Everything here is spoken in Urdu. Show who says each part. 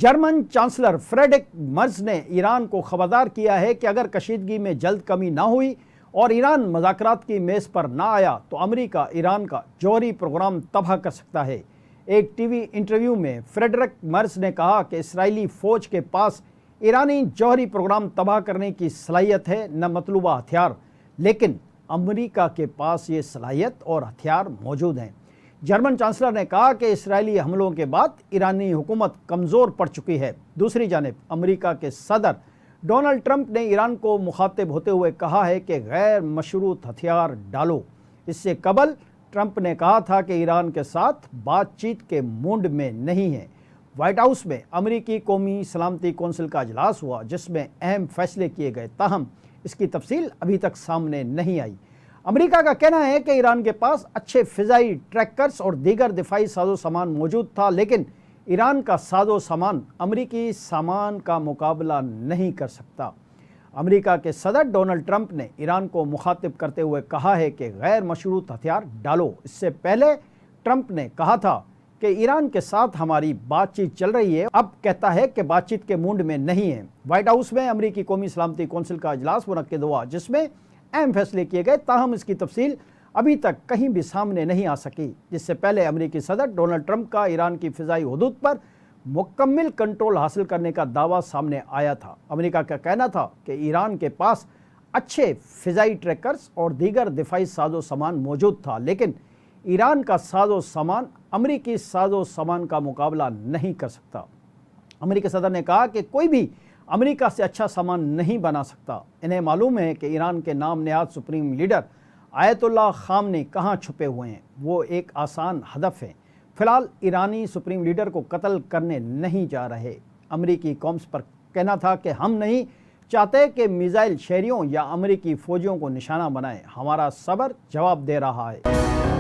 Speaker 1: جرمن چانسلر فریڈرک مرز نے ایران کو خبردار کیا ہے کہ اگر کشیدگی میں جلد کمی نہ ہوئی اور ایران مذاکرات کی میز پر نہ آیا تو امریکہ ایران کا جوہری پروگرام تباہ کر سکتا ہے۔ ایک ٹی وی انٹرویو میں فریڈرک مرز نے کہا کہ اسرائیلی فوج کے پاس ایرانی جوہری پروگرام تباہ کرنے کی صلاحیت ہے، نہ مطلوبہ ہتھیار، لیکن امریکہ کے پاس یہ صلاحیت اور ہتھیار موجود ہیں۔ جرمن چانسلر نے کہا کہ اسرائیلی حملوں کے بعد ایرانی حکومت کمزور پڑ چکی ہے۔ دوسری جانب امریکہ کے صدر ڈونلڈ ٹرمپ نے ایران کو مخاطب ہوتے ہوئے کہا ہے کہ غیر مشروط ہتھیار ڈالو۔ اس سے قبل ٹرمپ نے کہا تھا کہ ایران کے ساتھ بات چیت کے موڈ میں نہیں ہے۔ وائٹ ہاؤس میں امریکی قومی سلامتی کونسل کا اجلاس ہوا جس میں اہم فیصلے کیے گئے، تاہم اس کی تفصیل ابھی تک سامنے نہیں آئی۔ امریکہ کا کہنا ہے کہ ایران کے پاس اچھے فضائی ٹریکرز اور دیگر دفاعی ساز و سامان موجود تھا، لیکن ایران کا ساز و سامان امریکی سامان کا مقابلہ نہیں کر سکتا۔ امریکہ کے صدر ڈونلڈ ٹرمپ نے ایران کو مخاطب کرتے ہوئے کہا ہے کہ غیر مشروط ہتھیار ڈالو۔ اس سے پہلے ٹرمپ نے کہا تھا کہ ایران کے ساتھ ہماری بات چیت چل رہی ہے، اب کہتا ہے کہ بات چیت کے موڈ میں نہیں ہے۔ وائٹ ہاؤس میں امریکی قومی سلامتی کونسل کا اجلاس منعقد ہوا جس میں اہم فیصلے کیے گئے، تاہم اس کی تفصیل ابھی تک کہیں بھی سامنے نہیں آ سکی۔ جس سے پہلے امریکی صدر ڈونلڈ ٹرمپ کا ایران کی فضائی حدود پر مکمل کنٹرول حاصل کرنے کا دعویٰ سامنے آیا تھا۔ امریکہ کا کہنا تھا کہ ایران کے پاس اچھے فضائی ٹریکرز اور دیگر دفاعی ساز و سامان موجود تھا، لیکن ایران کا ساز و سامان امریکی ساز و سامان کا مقابلہ نہیں کر سکتا۔ امریکی صدر نے کہا کہ کوئی بھی امریکہ سے اچھا سامان نہیں بنا سکتا۔ انہیں معلوم ہے کہ ایران کے نام نہاد سپریم لیڈر آیت اللہ خامنئی کہاں چھپے ہوئے ہیں، وہ ایک آسان ہدف ہے۔ فی الحال ایرانی سپریم لیڈر کو قتل کرنے نہیں جا رہے۔ امریکی قومس پر کہنا تھا کہ ہم نہیں چاہتے کہ میزائل شہریوں یا امریکی فوجیوں کو نشانہ بنائیں، ہمارا صبر جواب دے رہا ہے۔